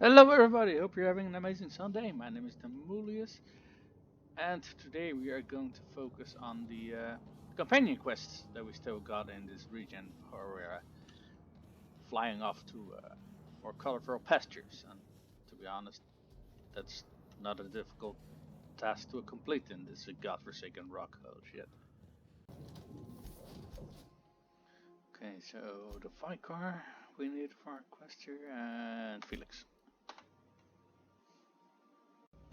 Hello, everybody. Hope you're having an amazing Sunday. My name is Demulius, and today we are going to focus on the companion quests that we still got in this region before we're flying off to more colorful pastures. And to be honest, that's not a difficult task to complete in this godforsaken rock. Oh shit. Okay, so the Vicar we need for our quest here, and Felix.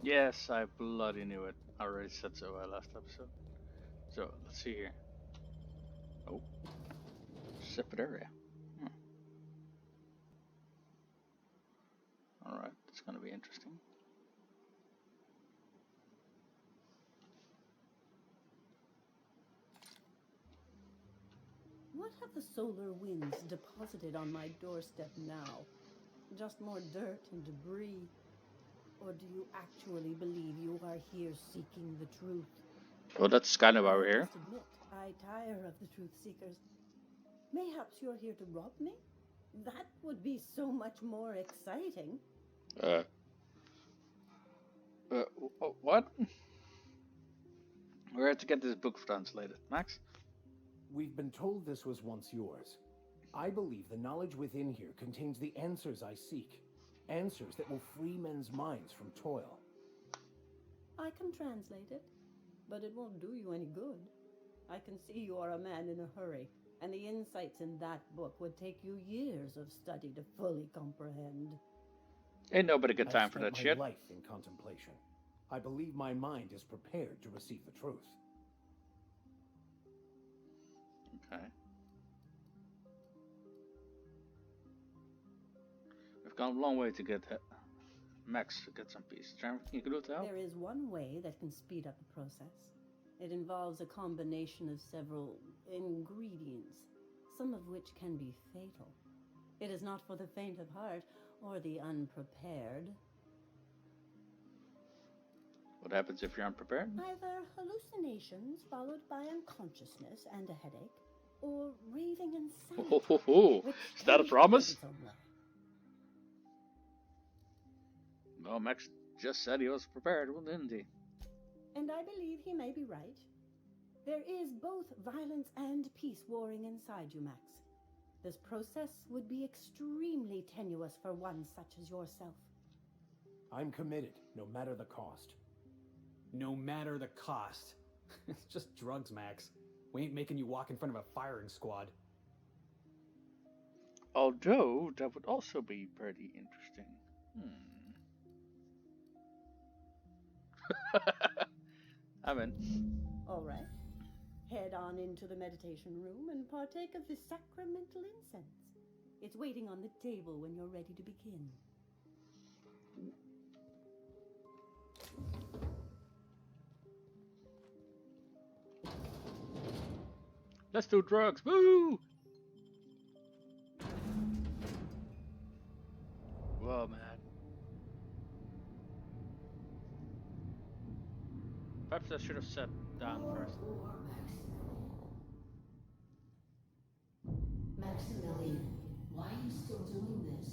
Yes, I bloody knew it. I already said so last episode. So, let's see here. Oh, separate area. Hmm. Alright, that's gonna be interesting. What have the solar winds deposited on my doorstep now? Just more dirt and debris? Or do you actually believe you are here seeking the truth? Well, that's kind of why we're I here. must admit, I tire of the truth seekers. Mayhaps you're here to rob me? That would be so much more exciting. What? We're here to get this book translated. Max? We've been told this was once yours. I believe the knowledge within here contains the answers I seek. Answers that will free men's minds from toil. I can translate it, but it won't do you any good. I can see you are a man in a hurry, and the insights in that book would take you years of study to fully comprehend. Ain't nobody got time I've for that spent my shit. life in contemplation. I believe my mind is prepared to receive the truth. Okay. We've gone a long way to get Max to get some peace. Can you do it to help? There is one way that can speed up the process. It involves a combination of several ingredients, some of which can be fatal. It is not for the faint of heart or the unprepared. What happens if you're unprepared? Either hallucinations followed by unconsciousness and a headache, or raving insanity. Is that a promise? Its own way. Well, Max just said he was prepared, didn't he? And I believe he may be right. There is both violence and peace warring inside you, Max. This process would be extremely tenuous for one such as yourself. I'm committed, no matter the cost. No matter the cost. It's just drugs, Max. We ain't making you walk in front of a firing squad. Although, that would also be pretty interesting. I'm in. All right. Head on into the meditation room and partake of the sacramental incense. It's waiting on the table when you're ready to begin. Let's do drugs. Woo! Whoa, man. Perhaps I should have sat down first. Maximilian, why are you still doing this?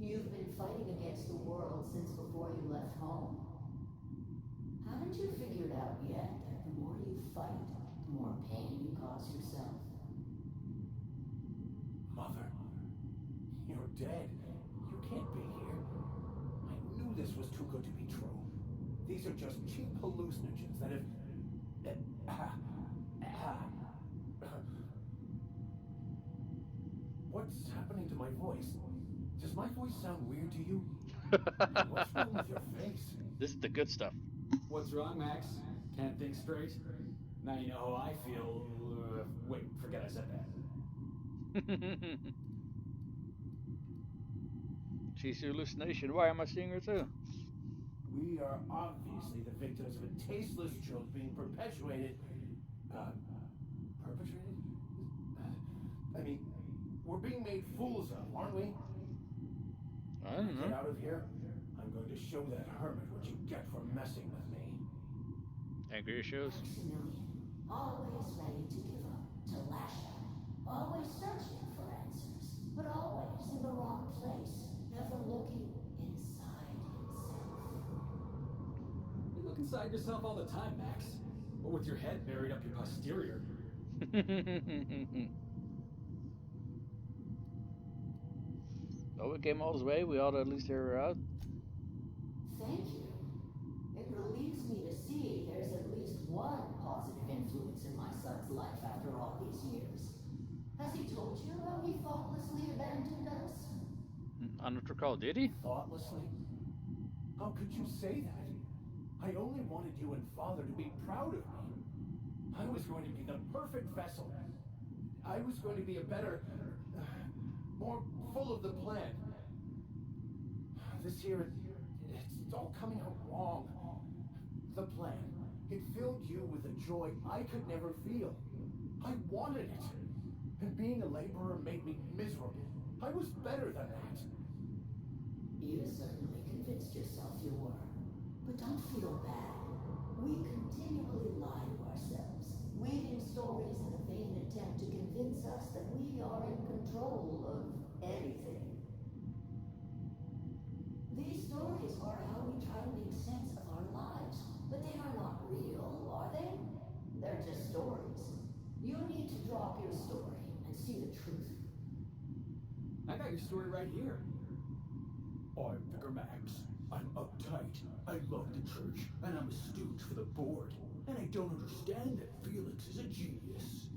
You've been fighting against the world since before you left home. Haven't you figured out yet that the more you fight, the more pain you cause yourself? Mother, you're dead. You can't be here. I knew this was too good to be true. These are just cheap hallucinogens that have... What's happening to my voice? Does my voice sound weird to you? What's wrong with your face? This is the good stuff. What's wrong, Max? Can't think straight? Now you know how I feel. Wait, forget I said that. She's a hallucination. Why am I seeing her too? We are obviously the victims of a tasteless joke being perpetuated. Perpetrated? I mean, we're being made fools of, aren't we? I don't Get know. out of here. I'm going to show that hermit what you get for messing with me. Angry issues. Maximilian, always ready to give up, to lash out, always searching for answers, but always in the wrong place, never looking inside. inside yourself all the time, Max. Or with your head buried up your posterior. Oh, we came all this way. We ought to at least hear her out. Thank you. It relieves me to see there's at least one positive influence in my son's life after all these years. Has he told you how he thoughtlessly abandoned us? I don't recall, did he? Thoughtlessly? How could you say that? I only wanted you and Father to be proud of me. I was going to be the perfect vessel. I was going to be a better, more full of the plan. This year, it's all coming out wrong. The plan, it filled you with a joy I could never feel. I wanted it. And being a laborer made me miserable. I was better than that. You certainly convinced yourself you were. But don't feel bad. We continually lie to ourselves, weaving stories in a vain attempt to convince us that we are in control of anything. These stories are how we try to make sense of our lives, but they are not real, are they? They're just stories. You need to drop your story and see the truth. I got your story right here. I'm Vicar Max. I'm uptight. I love the church, and I'm a stooge for the board. And I don't understand that Felix is a genius.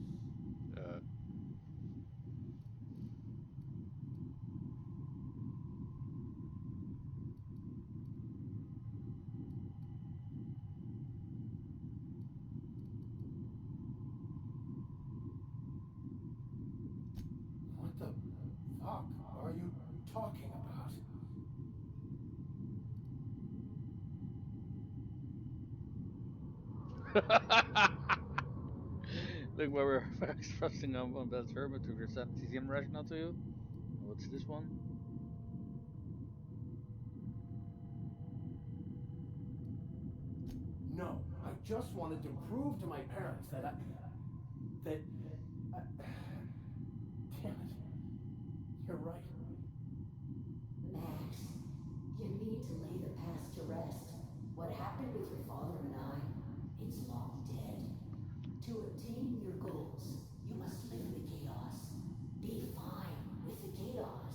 What the fuck are you talking about? Look, where we're expressing on that hermit to present TCM rational to you. What's this one? No, I just wanted to prove to my parents that I... Damn it. You're right. Max, you need to lay the past to rest. What happened with your father and I, it's long dead. To attain your goals, you must live in the chaos. Be fine with the chaos.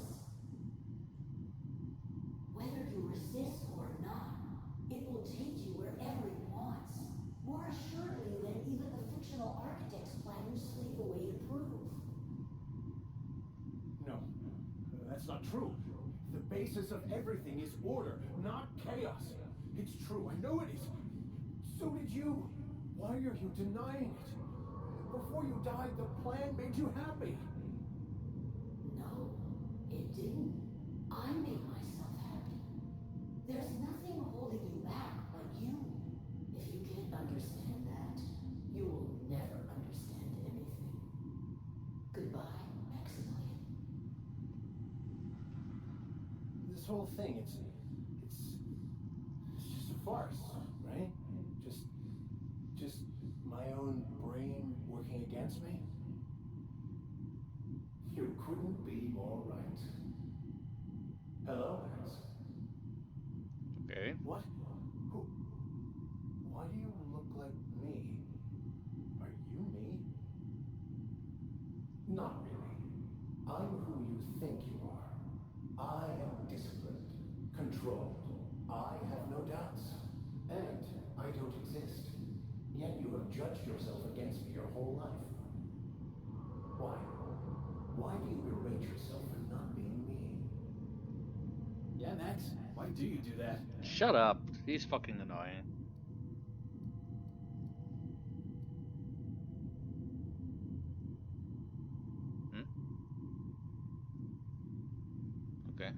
Whether you resist or not, it will take you wherever it wants. More assuredly than even the fictional architect's planners slave away to prove. No, that's not true. The basis of everything is order, not chaos. It's true, I know it is. So did you. Why are you denying it? Before you died, the plan made you happy. No, it didn't. I made myself happy. There's nothing holding you back but you. If you can't understand that, you will never understand anything. Goodbye, Maximilian. This whole thing, it's just a farce, right? Just my own brain working against me? You couldn't be more right. Hello, Max. Okay. What? Who? Why do you look like me? Are you me? Not really. I'm who you think you are. I am disciplined, controlled. I have no doubts. And I don't exist. Yet you have judged yourself against me your whole life. Why? Why do you berate yourself for not being me? Yeah, Max, why do you do that? Shut up. He's fucking annoying. Okay.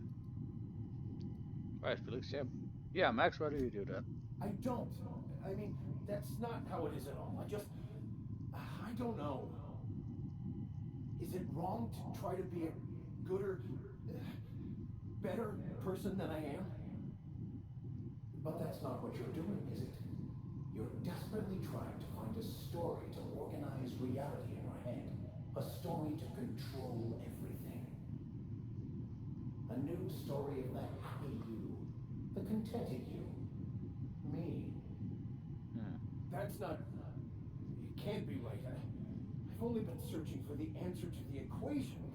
Alright, Felix, yeah. Yeah, Max, why do you do that? I don't. I mean, that's not how it is at all. I don't know. Is it wrong to try to be a gooder, better person than I am? But that's not what you're doing, is it? You're desperately trying to find a story to organize reality in your head. A story to control everything. A new story of the happy you, the contented you. Me. That's not... It can't be right. I've only been searching for the answer to the equation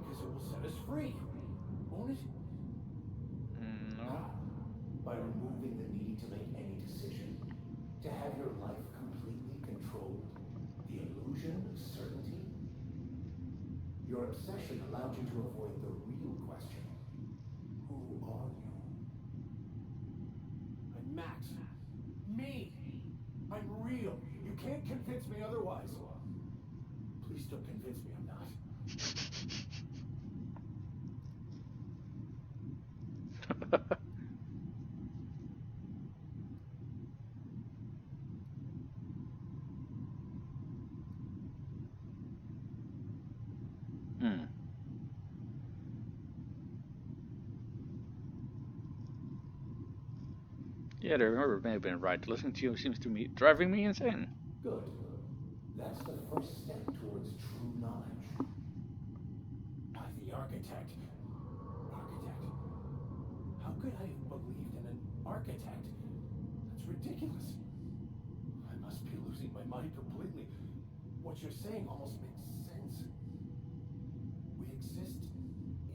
because it will set us free, won't it? No. By removing the need to make any decision, to have your life completely controlled, the illusion of certainty. Your obsession allowed you to avoid the real question. Who are you? I'm Max. Me! I'm real. You can't convince me otherwise. Please don't convince me I'm not. Yeah, the remember may have been right. Listening to you seems to me driving me insane. Good. That's the first step towards true knowledge. By the architect. Architect. How could I have believed in an architect? That's ridiculous. I must be losing my mind completely. What you're saying almost makes sense. We exist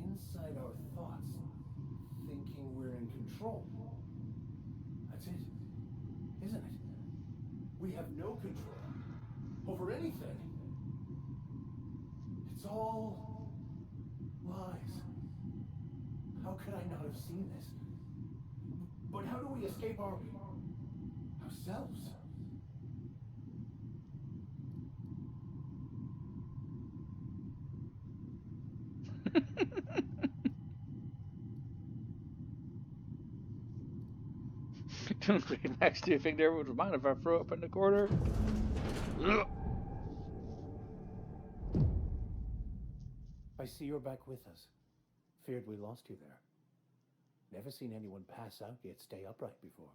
inside our thoughts, thinking we're in control. That's it, isn't it? We have no control over anything. It's all lies. How could I not have seen this? But how do we escape ourselves? Max, do you think they would mind if I throw up in the corner? I see you're back with us. Feared we lost you there. Never seen anyone pass out yet stay upright before.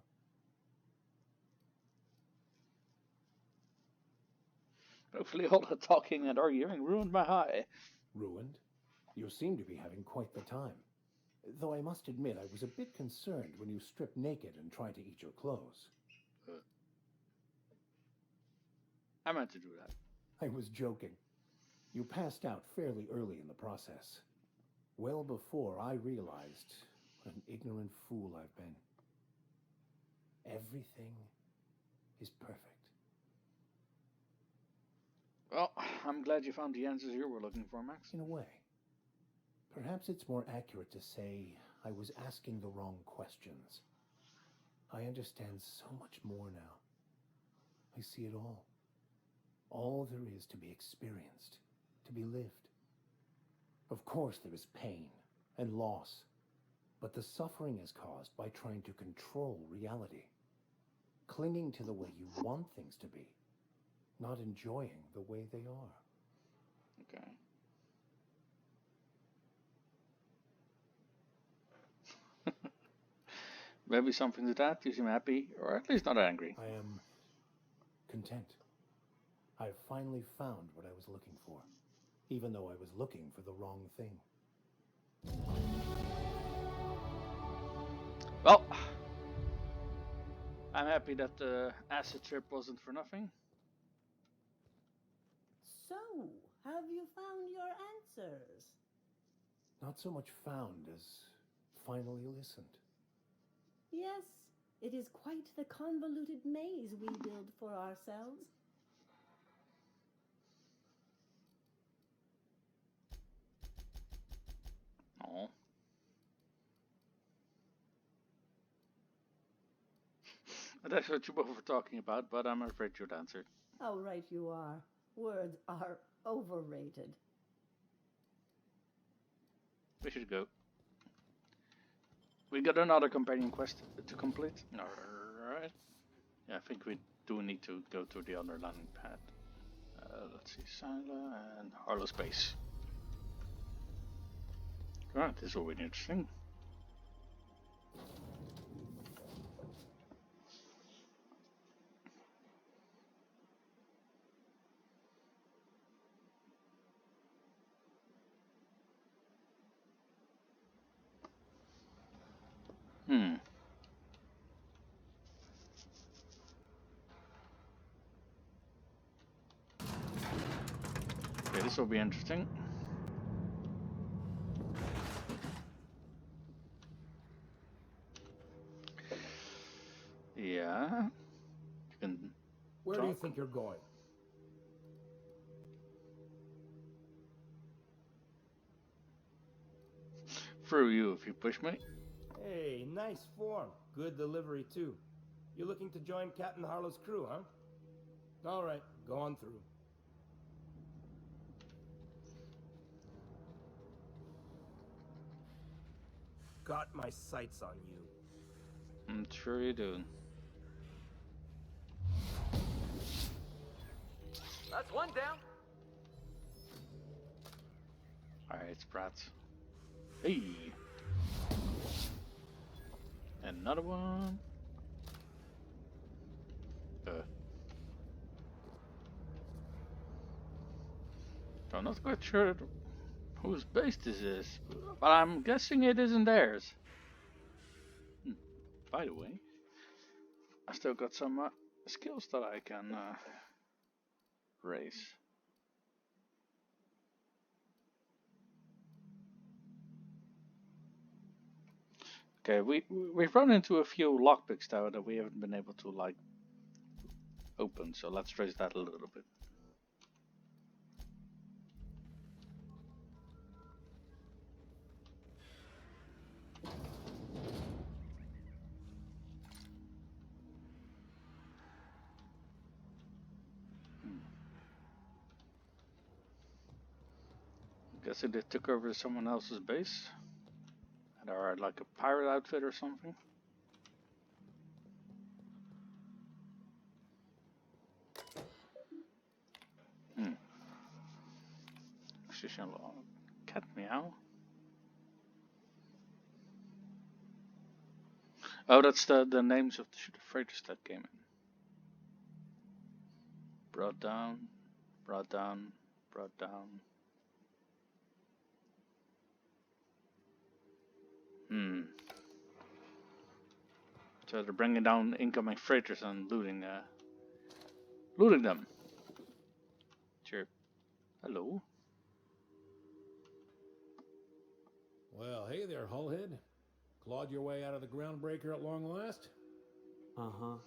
Hopefully all the talking and arguing ruined my high. Ruined? You seem to be having quite the time. Though I must admit I was a bit concerned when you stripped naked and tried to eat your clothes. I meant to do that. I was joking. You passed out fairly early in the process. Well before I realized what an ignorant fool I've been. Everything is perfect. Well, I'm glad you found the answers you were looking for, Max. In a way. Perhaps it's more accurate to say I was asking the wrong questions. I understand so much more now. I see it all. All there is to be experienced, to be lived. Of course there is pain and loss, but the suffering is caused by trying to control reality, clinging to the way you want things to be, not enjoying the way they are. Okay. Maybe something to that. You seem happy, or at least not angry. I am content. I've finally found what I was looking for, even though I was looking for the wrong thing. Well, I'm happy that the acid trip wasn't for nothing. So, have you found your answers? Not so much found as finally listened. Yes, it is quite the convoluted maze we build for ourselves. Oh. That's what you both were talking about, but I'm afraid you'd answered. How right you are. Words are overrated. We should go. We got another companion quest to complete. Alright. Yeah, I think we do need to go to the other landing pad. Let's see, Sila and Harlow Space. Right, this will be interesting. will be interesting. Yeah. You can Where do you talk. think you're going? Through you if you push me. Hey, nice form. Good delivery, too. You looking to join Captain Harlow's crew, huh? All right, go on through. Got my sights on you. I'm sure you do. That's one down. Alright, Sprats. Hey! Another one. I'm not quite sure whose base this is, but I'm guessing it isn't theirs. By the way, I still got some skills that I can raise. Okay, we've run into a few lockpicks though that we haven't been able to like open, so let's raise that a little bit. Guessing they took over someone else's base. And are like a pirate outfit or something. Position log. Cat meow. Oh, that's the names of the freighters that came in. Brought down, brought down, brought down. So they're bringing down incoming freighters and looting them. Sure. Hello. Well, hey there, Hullhead. Clawed your way out of the groundbreaker at long last? Uh-huh.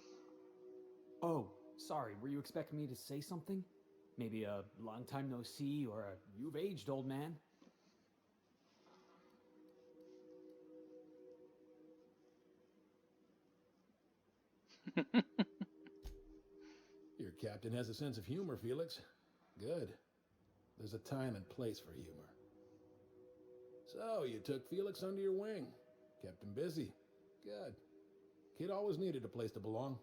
Oh, sorry, were you expecting me to say something? Maybe a long time no see or a you've aged, old man? Your captain has a sense of humor, Felix. Good. There's a time and place for humor. So, you took Felix under your wing. Kept him busy. Good. Kid always needed a place to belong.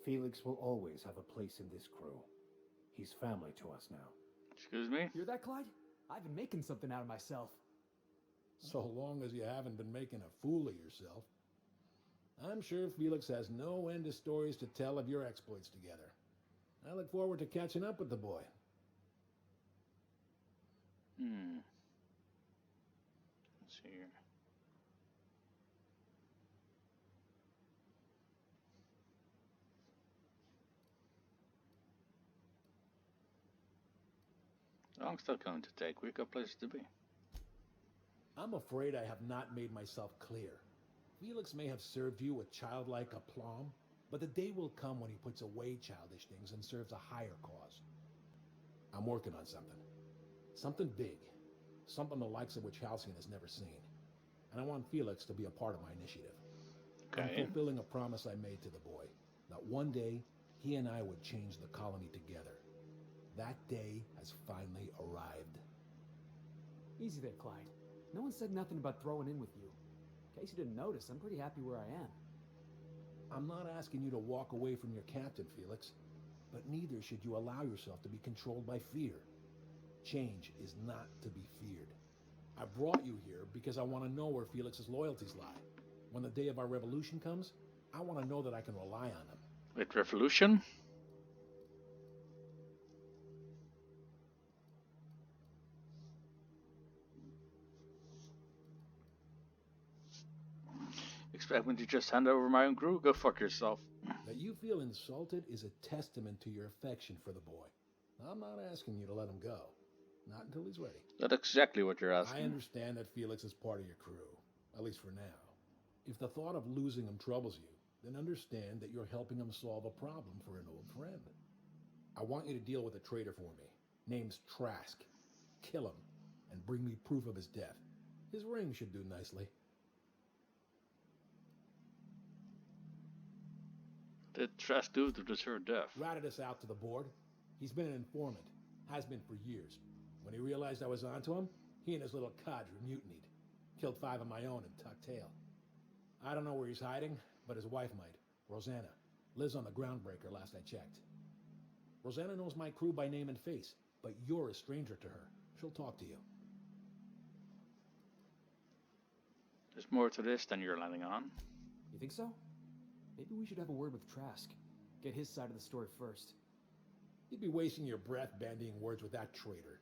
Felix will always have a place in this crew. He's family to us now. Excuse me? Hear that, Clyde? I've been making something out of myself. So long as you haven't been making a fool of yourself. I'm sure Felix has no end of stories to tell of your exploits together. I look forward to catching up with the boy. Let's see here. How long is that going to take? We've got places to be. I'm afraid I have not made myself clear. Felix may have served you with childlike aplomb, but the day will come when he puts away childish things and serves a higher cause. I'm working on something. Something big. Something the likes of which Halcyon has never seen. And I want Felix to be a part of my initiative. Okay. I'm fulfilling a promise I made to the boy, that one day he and I would change the colony together. That day has finally arrived. Easy there, Clyde. No one said nothing about throwing in with you. In case you didn't notice, I'm pretty happy where I am. I'm not asking you to walk away from your captain, Felix, but neither should you allow yourself to be controlled by fear. Change is not to be feared. I brought you here because I want to know where Felix's loyalties lie. When the day of our revolution comes, I want to know that I can rely on them. With revolution? Expect me to just hand over my own crew? Go fuck yourself. That you feel insulted is a testament to your affection for the boy. I'm not asking you to let him go. Not until he's ready. That's exactly what you're I asking. understand that Felix is part of your crew, at least for now. If the thought of losing him troubles you, then understand that you're helping him solve a problem for an old friend. I want you to deal with a traitor for me. Name's Trask. Kill him, and bring me proof of his death. His ring should do nicely. Did Trask do to deserve death? Ratted us out to the board. He's been an informant. Has been for years. When he realized I was onto him, he and his little cadre mutinied. Killed 5 of my own and tucked tail. I don't know where he's hiding, but his wife might. Rosanna. Lives on the Groundbreaker last I checked. Rosanna knows my crew by name and face, but you're a stranger to her. She'll talk to you. There's more to this than you're letting on. You think so? Maybe we should have a word with Trask. Get his side of the story first. You'd be wasting your breath bandying words with that traitor.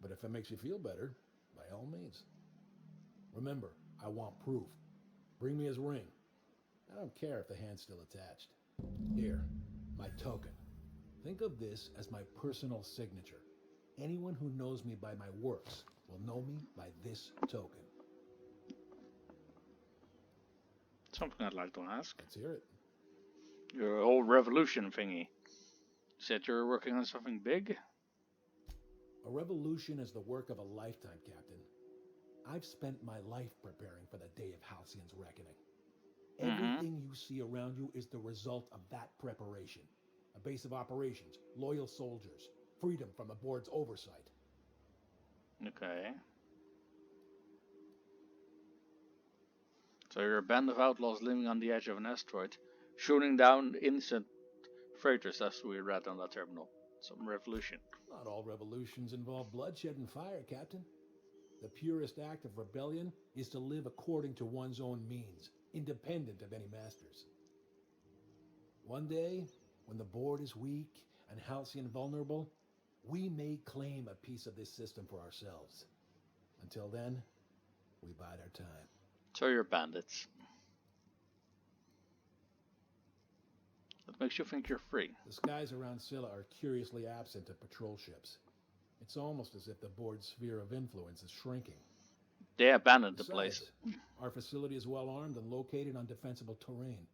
But if it makes you feel better, by all means. Remember, I want proof. Bring me his ring. I don't care if the hand's still attached. Here, my token. Think of this as my personal signature. Anyone who knows me by my works will know me by this token. Something I'd like to ask. Let's hear it. Your whole revolution thingy. Said you're working on something big? A revolution is the work of a lifetime, Captain. I've spent my life preparing for the day of Halcyon's reckoning. Everything you see around you is the result of that preparation. A base of operations, loyal soldiers, freedom from the board's oversight. Okay. So you're a band of outlaws living on the edge of an asteroid, shooting down innocent freighters as we read on that terminal. Some revolution. Not all revolutions involve bloodshed and fire, Captain. The purest act of rebellion is to live according to one's own means, independent of any masters. One day, when the board is weak and Halcyon vulnerable, we may claim a piece of this system for ourselves. Until then, we bide our time. So you're bandits. What makes you think you're free? The skies around Scylla are curiously absent of patrol ships. It's almost as if the board's sphere of influence is shrinking. They abandoned the Besides, place. our facility is well armed and located on defensible terrain.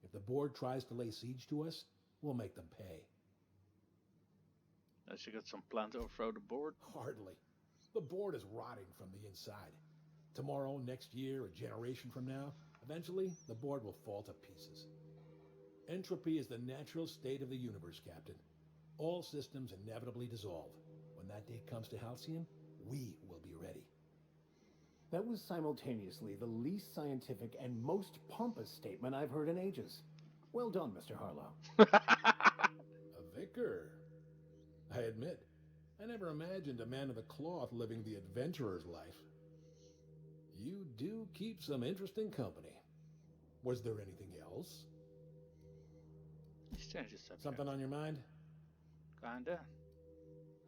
If the board tries to lay siege to us, we'll make them pay. As you got some plan to overthrow the board? Hardly. The board is rotting from the inside. Tomorrow, next year, a generation from now, eventually the board will fall to pieces. Entropy is the natural state of the universe, Captain. All systems inevitably dissolve. When that day comes to Halcyon, we will be ready. That was simultaneously the least scientific and most pompous statement I've heard in ages. Well done, Mr. Harlow. A vicar. I admit, I never imagined a man of the cloth living the adventurer's life. You do keep some interesting company. Was there anything else? Let's change the subject. Something on your mind? Kinda.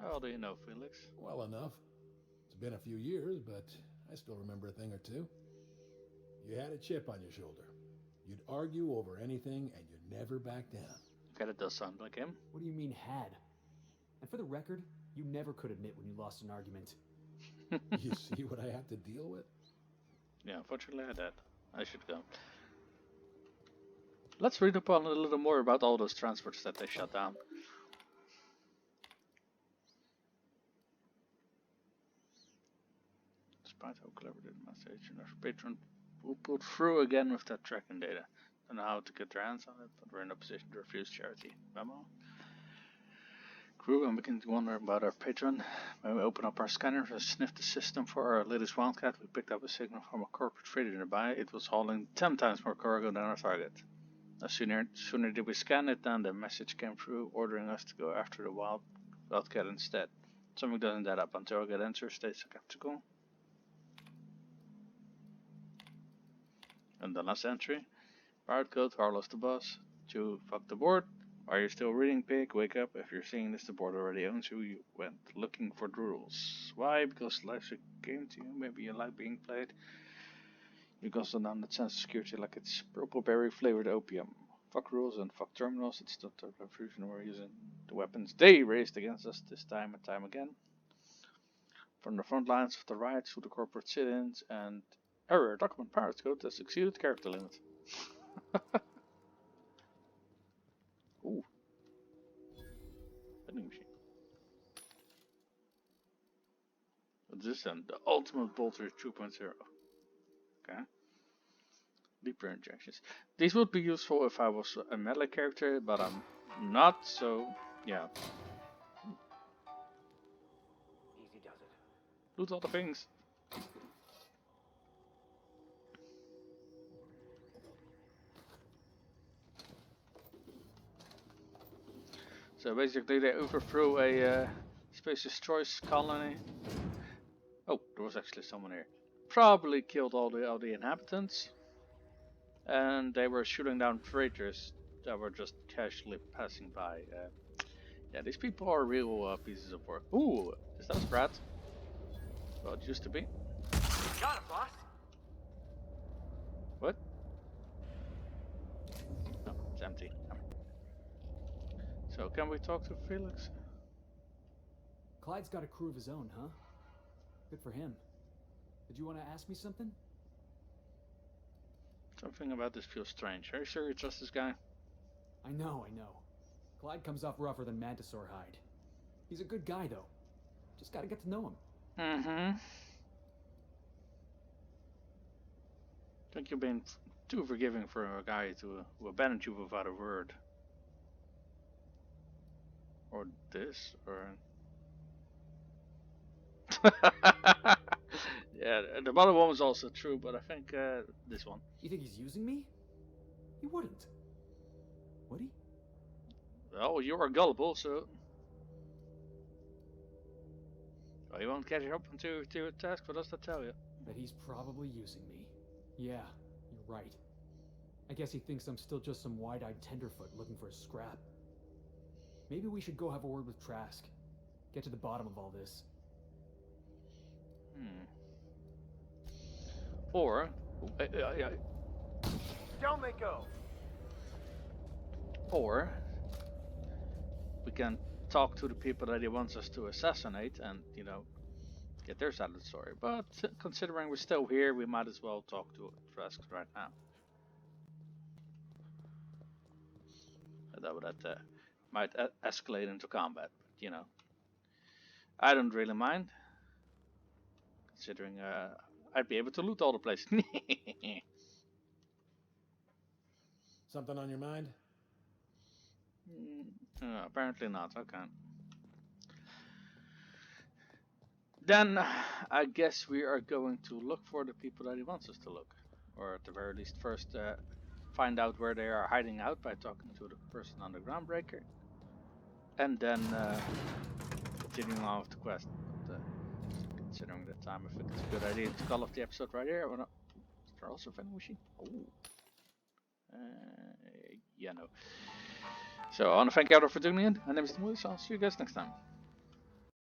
How well do you know, Felix? Well enough. It's been a few years, but I still remember a thing or two. You had a chip on your shoulder. You'd argue over anything, and you'd never back down. Okay, that does sound like him. What do you mean, had? And for the record, you never could admit when you lost an argument. You see what I have to deal with? Yeah, unfortunately I did. I should go. Let's read up on a little more about all those transports that they shut down. Despite how clever the administration, our patron will pull through again with that tracking data. Don't know how to get their hands on it, but we're in a position to refuse charity. Memo. Crew, I'm beginning to wonder about our patron. When we open up our scanners and sniff the system for our latest Wildcat, we picked up a signal from a corporate freighter nearby. It was hauling 10 times more cargo than our target. No sooner did we scan it than the message came through ordering us to go after the Wildcat instead. Something doesn't add up until I get answers. Stay skeptical. And the last entry. Pirate code, Harlow's the boss. 2, fuck the board. Are you still reading, pig? Wake up. If you're seeing this, the board already owns you. You went looking for the rules. Why? Because life's a game to you. Maybe you like being played. You guzzle down that sense of security like it's purple berry flavored opium. Fuck rules and fuck terminals. It's not the revolution we're using. The weapons they raised against us this time and time again. From the front lines of the riots to the corporate sit-ins and error document parts code that exceeded character limit. Ooh. Vending machine. What's this then? The ultimate bolter 2.0. Okay. Deeper injections. These would be useful if I was a melee character, but I'm not, so yeah. Easy does it. Loot all the things. So basically they overthrew a Space's Choice colony. Oh, there was actually someone here. Probably killed all the inhabitants. And they were shooting down freighters that were just casually passing by. Yeah, these people are real pieces of work. Ooh, is that a Sprat? Well, it used to be. Got it, boss. What? No, it's empty. So, can we talk to Felix? Clyde's got a crew of his own, huh? Good for him. Did you want to ask me something? Something about this feels strange. Are you sure you trust this guy? I know. Clyde comes off rougher than Mantisaur hide. He's a good guy, though. Just gotta get to know him. Mm-hmm. Think you've been too forgiving for a guy who abandoned you without a word. Or this, or... Yeah, the bottom one was also true, but I think this one. You think he's using me? He wouldn't. Would he? Well, you are gullible, so... Well, you won't catch up until your task, what does that tell you? That he's probably using me. Yeah, you're right. I guess he thinks I'm still just some wide-eyed tenderfoot looking for a scrap. Maybe we should go have a word with Trask. Get to the bottom of all this. Or... Down they go. Or... we can talk to the people that he wants us to assassinate and, you know, get their side of the story. But considering we're still here, we might as well talk to Trask right now. That might escalate into combat, but, you know, I don't really mind. Considering I'd be able to loot all the places. Something on your mind? Apparently not. Okay. Then I guess we are going to look for the people that he wants us to look, or at the very least, first find out where they are hiding out by talking to the person on the groundbreaker, and then continuing on with the quest. But, considering the time, I think it's a good idea to call off the episode right here. Or not. Is there also a vending machine? Oh. Yeah, no. So I want to thank you all for tuning in. My name is Moose. I'll see you guys next time.